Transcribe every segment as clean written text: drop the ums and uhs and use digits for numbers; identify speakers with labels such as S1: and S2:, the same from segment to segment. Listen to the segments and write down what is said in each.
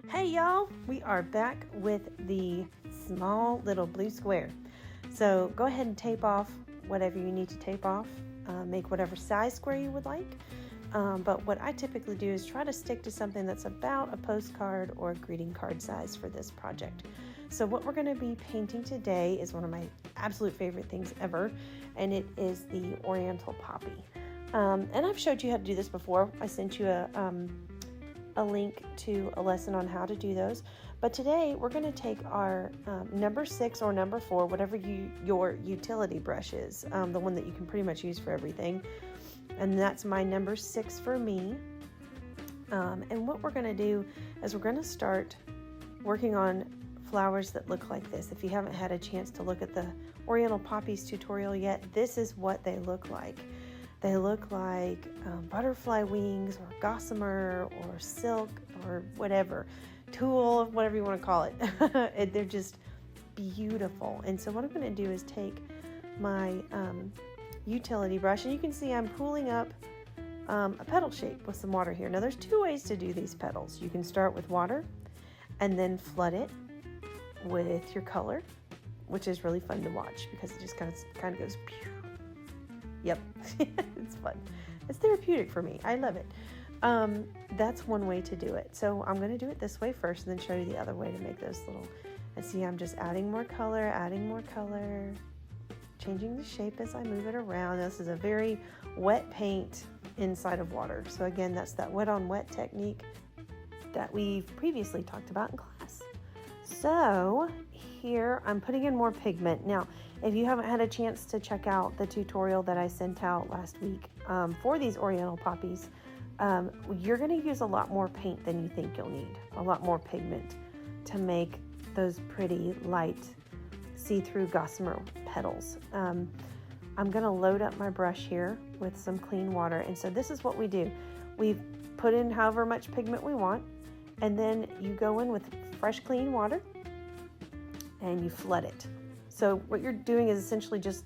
S1: Hey y'all, we are back with the small little blue square. So go ahead and tape off whatever you need to tape off. Make whatever size square you would like. But what I typically do is try to stick to something that's about a postcard or a greeting card size for this project. So what we're going to be painting today is one of my absolute favorite things ever, and it is the Oriental Poppy. And I've showed you how to do this before. I sent you a link to a lesson on how to do those. But today we're going to take our number 6 or number 4, whatever your utility brush is, the one that you can pretty much use for everything. And that's my number 6 for me. And what we're going to do is we're going to start working on flowers that look like this. If you haven't had a chance to look at the Oriental Poppies tutorial yet, this is what they look like. They look like butterfly wings or gossamer or silk or whatever, tulle, whatever you want to call it. They're just beautiful. And so what I'm going to do is take my utility brush, and you can see I'm pulling up a petal shape with some water here. Now there's 2 ways to do these petals. You can start with water and then flood it with your color, which is really fun to watch because it just kind of goes pew. Yep, it's fun. It's therapeutic for me. I love it. That's one way to do it. So I'm going to do it this way first and then show you the other way to make those little, and see I'm just adding more color, changing the shape as I move it around. This is a very wet paint inside of water. So again, that's that wet on wet technique that we've previously talked about in class. So here I'm putting in more pigment. Now, if you haven't had a chance to check out the tutorial that I sent out last week for these Oriental Poppies, you're going to use a lot more paint than you think you'll need, a lot more pigment to make those pretty light see-through gossamer petals. I'm going to load up my brush here with some clean water. And so this is what we do. We've put in however much pigment we want, and then you go in with fresh clean water and you flood it. So what you're doing is essentially just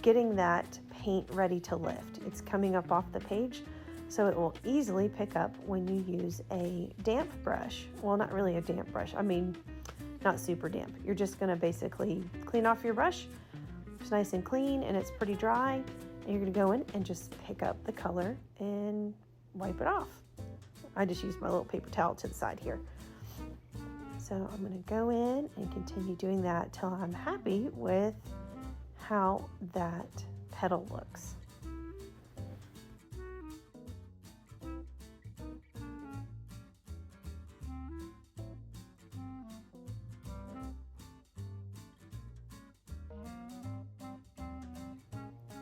S1: getting that paint ready to lift. It's coming up off the page, so it will easily pick up when you use a damp brush. Well, not really a damp brush. I mean, not super damp. You're just going to basically clean off your brush. It's nice and clean and it's pretty dry. And you're going to go in and just pick up the color and wipe it off. I just used my little paper towel to the side here. So I'm going to go in and continue doing that till I'm happy with how that petal looks.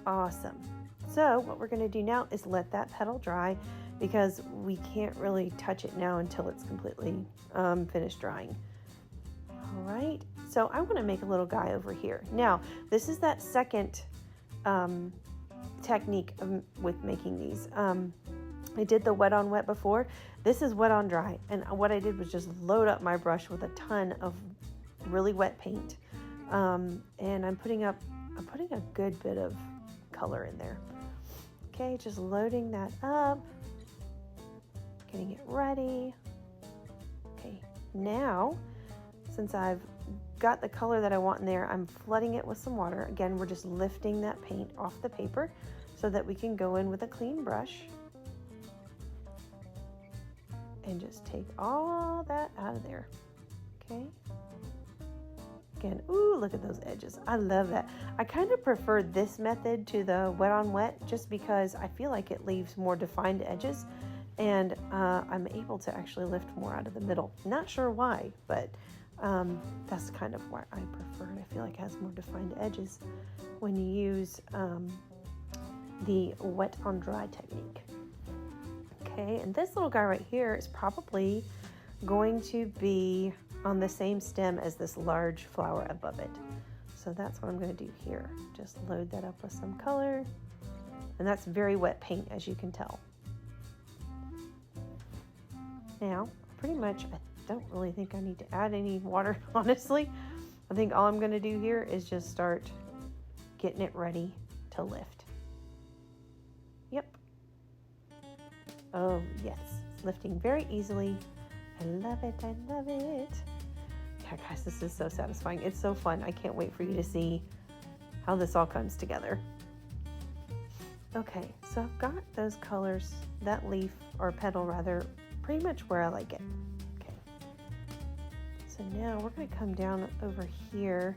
S1: Awesome. So what we're going to do now is let that petal dry, because we can't really touch it now until it's completely finished drying. All right, so I want to make a little guy over here. Now, this is that second technique with making these. I did the wet on wet before. This is wet on dry, and what I did was just load up my brush with a ton of really wet paint, and I'm putting a good bit of color in there. Okay, just loading that up. Getting it ready. Okay, now, since I've got the color that I want in there, I'm flooding it with some water. Again, we're just lifting that paint off the paper so that we can go in with a clean brush and just take all that out of there. Okay. Again, ooh, look at those edges. I love that. I kind of prefer this method to the wet on wet just because I feel like it leaves more defined edges. And I'm able to actually lift more out of the middle. Not sure why, but that's kind of why I prefer it. I feel like it has more defined edges when you use the wet on dry technique. Okay, and this little guy right here is probably going to be on the same stem as this large flower above it. So that's what I'm going to do here. Just load that up with some color. And that's very wet paint, as you can tell. Now, pretty much, I don't really think I need to add any water, honestly. I think all I'm going to do here is just start getting it ready to lift. Yep. Oh, yes. It's lifting very easily I love it. I love it. Yeah, guys, this is so satisfying. It's so fun. I can't wait for you to see how this all comes together. Okay, so I've got those colors, that leaf, or petal rather, pretty much where I like it. Okay. So now we're going to come down over here,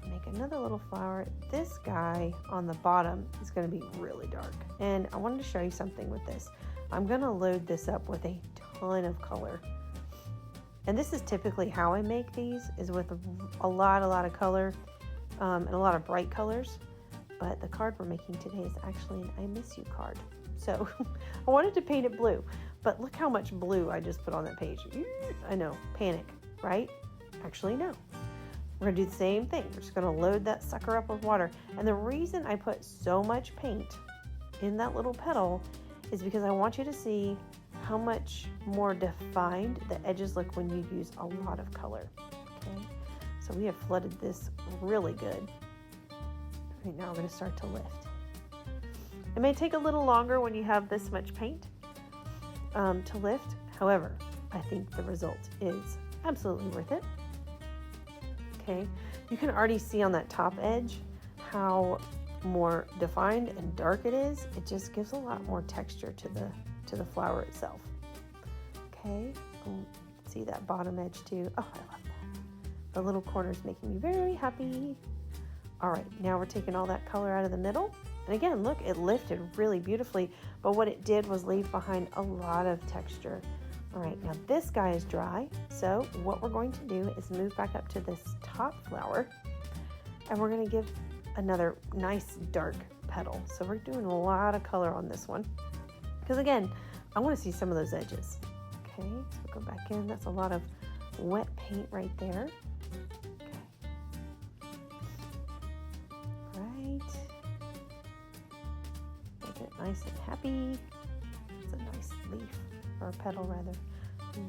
S1: make another little flower. This guy on the bottom is going to be really dark. And I wanted to show you something with this. I'm going to load this up with a ton of color. And this is typically how I make these, is with a lot of color and a lot of bright colors. But the card we're making today is actually an I miss you card. So I wanted to paint it blue, but look how much blue I just put on that page. I know, panic, right? Actually, no. We're gonna do the same thing. We're just gonna load that sucker up with water. And the reason I put so much paint in that little petal is because I want you to see how much more defined the edges look when you use a lot of color. Okay, so we have flooded this really good. Right now we're going to start to lift. It may take a little longer when you have this much paint to lift. However, I think the result is absolutely worth it. Okay, you can already see on that top edge how more defined and dark it is. It just gives a lot more texture to the flower itself. Okay, see that bottom edge too. Oh, I love that. The little corner's making me very happy. All right, now we're taking all that color out of the middle. And again, look, it lifted really beautifully, but what it did was leave behind a lot of texture. All right, now this guy is dry. So what we're going to do is move back up to this top flower, and we're gonna give another nice dark petal. So we're doing a lot of color on this one, because again, I wanna see some of those edges. Okay, so go back in, that's a lot of wet paint right there. Make it nice and happy. It's a nice leaf, or a petal rather. I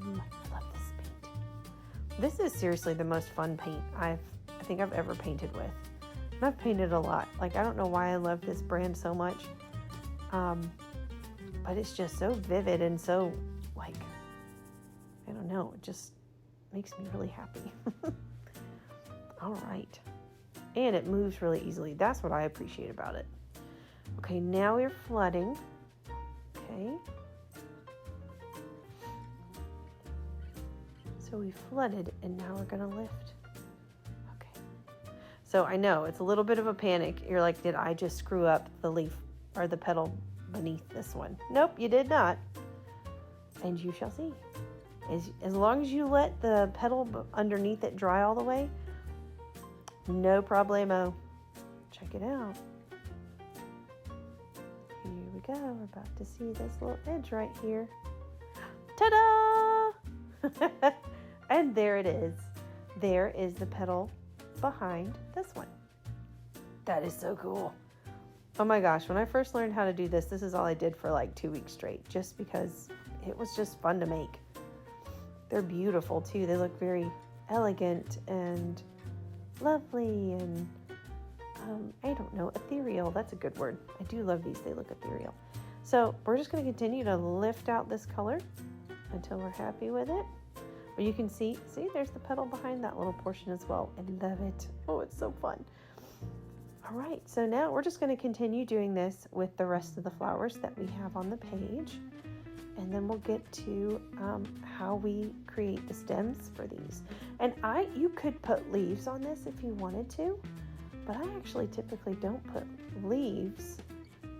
S1: love this paint. This is seriously the most fun paint I think I've ever painted with. And I've painted a lot. Like, I don't know why I love this brand so much, but it's just so vivid and so, like, I don't know, it just makes me really happy. All right. And it moves really easily. That's what I appreciate about it. Okay, now we're flooding. Okay. So we flooded, and now we're gonna lift. Okay. So I know it's a little bit of a panic. You're like, did I just screw up the leaf or the petal beneath this one? Nope, you did not. And you shall see. As long as you let the petal underneath it dry all the way, no problemo. Check it out. Here we go. We're about to see this little edge right here. Ta-da! And there it is. There is the petal behind this one. That is so cool. Oh my gosh, when I first learned how to do this, this is all I did for like 2 weeks straight, just because it was just fun to make. They're beautiful too. They look very elegant and lovely and I don't know, ethereal. That's a good word. I do love these. They look ethereal. So we're just going to continue to lift out this color until we're happy with it. But you can see there's the petal behind that little portion as well. I love it. Oh, it's so fun. All right, so now we're just going to continue doing this with the rest of the flowers that we have on the page. And then we'll get to how we create the stems for these. And you could put leaves on this if you wanted to, but I actually typically don't put leaves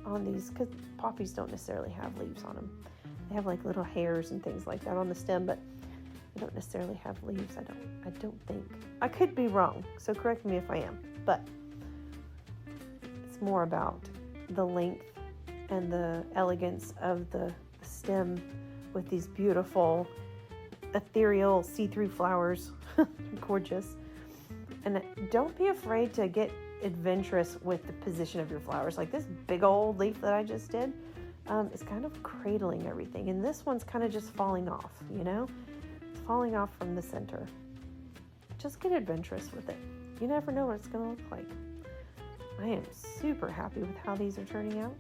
S1: on these because poppies don't necessarily have leaves on them. They have like little hairs and things like that on the stem, but they don't necessarily have leaves. I don't think. I could be wrong, so correct me if I am, but it's more about the length and the elegance of the stem with these beautiful ethereal see-through flowers. Gorgeous. And don't be afraid to get adventurous with the position of your flowers. Like this big old leaf that I just did is kind of cradling everything, and this one's kind of just falling off, you know? It's falling off from the center. Just get adventurous with it. You never know what it's going to look like. I am super happy with how these are turning out.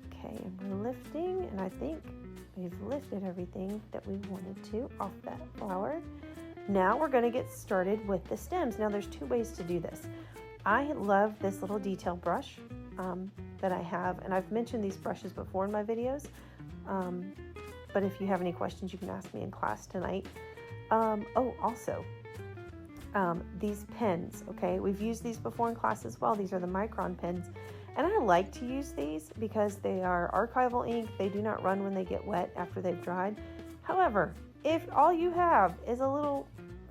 S1: Okay, and we're lifting, and I think we've lifted everything that we wanted to off that flower. Now we're going to get started with the stems. Now there's two ways to do this. I love this little detail brush that I have, and I've mentioned these brushes before in my videos, but if you have any questions, you can ask me in class tonight. Also, these pens, okay, we've used these before in class as well. These are the micron pens, and I like to use these because they are archival ink. They do not run when they get wet after they've dried. However, if all you have is a little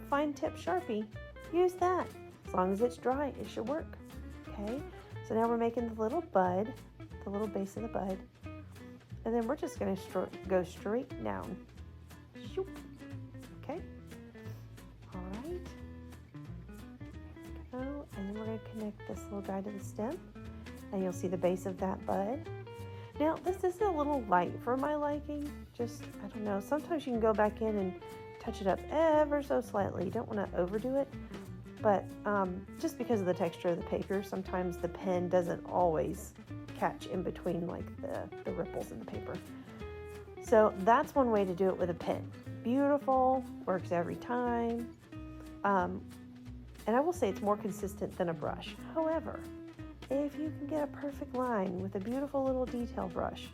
S1: fine tip Sharpie, use that. As long as it's dry, it should work. Okay, so now we're making the little bud, the little base of the bud, and then we're just going to go straight down. Shoop. Okay, all right. There we go. And then we're going to connect this little guy to the stem, and you'll see the base of that bud. Now, this is a little light for my liking. Just, I don't know, sometimes you can go back in and touch it up ever so slightly. You don't want to overdo it, but just because of the texture of the paper, sometimes the pen doesn't always catch in between like the ripples in the paper. So that's one way to do it with a pen. Beautiful, works every time. And I will say it's more consistent than a brush. However, if you can get a perfect line with a beautiful little detail brush,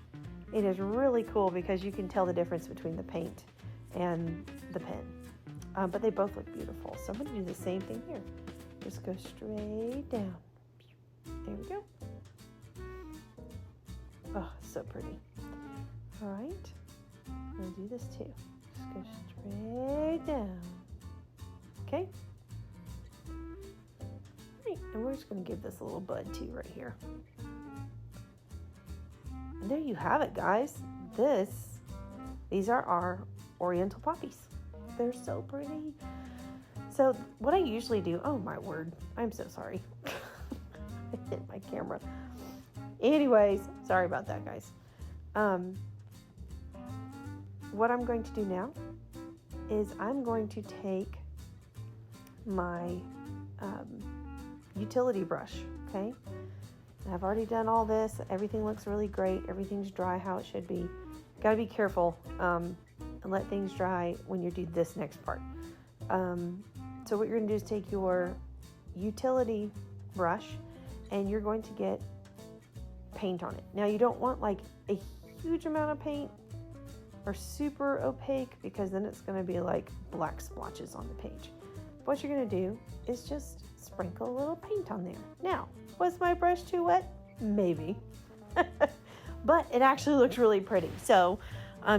S1: it is really cool because you can tell the difference between the paint and the pen. But they both look beautiful. So I'm going to do the same thing here. Just go straight down. There we go. Oh, so pretty. All right. I'm going to do this too. Just go straight down. Okay. And we're just going to give this a little bud too right here. And there you have it, guys. These are our Oriental poppies. They're so pretty. So what I usually do, oh my word, I'm so sorry. I hit my camera. Anyways, sorry about that, guys. What I'm going to do now is I'm going to take my utility brush, okay? And I've already done all this. Everything looks really great. Everything's dry how it should be. Got to be careful and let things dry when you do this next part. So what you're going to do is take your utility brush and you're going to get paint on it. Now you don't want like a huge amount of paint or super opaque because then it's going to be like black splotches on the page. What you're going to do is just sprinkle a little paint on there. Now, was my brush too wet? Maybe. But it actually looks really pretty. So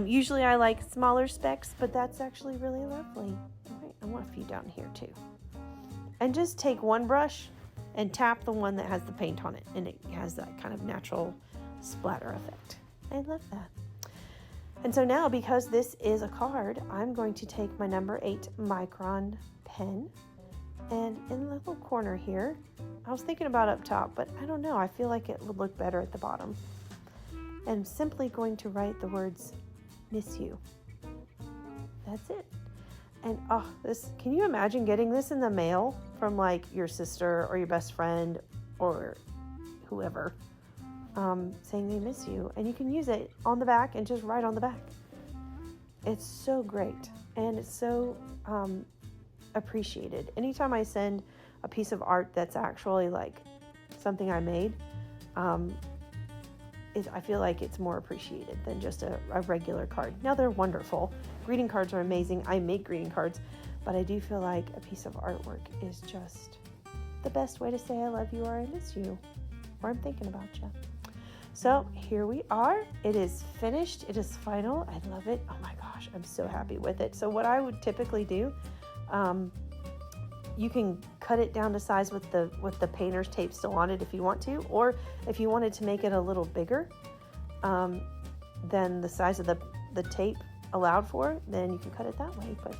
S1: usually I like smaller specks, but that's actually really lovely. All right, I want a few down here too. And just take one brush and tap the one that has the paint on it, and it has that kind of natural splatter effect. I love that. And so now, because this is a card, I'm going to take my number 8 micron pen, and in the little corner here, I was thinking about up top, but I don't know, I feel like it would look better at the bottom. And I'm simply going to write the words, miss you. That's it. And can you imagine getting this in the mail from like your sister or your best friend or whoever, saying they miss you, and you can use it on the back and just write on the back. It's so great, and it's so appreciated. Anytime I send a piece of art that's actually like something I made, I feel like it's more appreciated than just a regular card. Now they're wonderful. Greeting cards are amazing. I make greeting cards, but I do feel like a piece of artwork is just the best way to say I love you or I miss you or I'm thinking about you. So here we are. It is finished. It is final. I love it. Oh my gosh, I'm so happy with it. So what I would typically do, you can cut it down to size with the painter's tape still on it if you want to, or if you wanted to make it a little bigger than the size of the tape allowed for, then you can cut it that way. But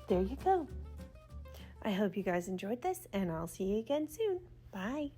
S1: there you go. I hope you guys enjoyed this, and I'll see you again soon. Bye.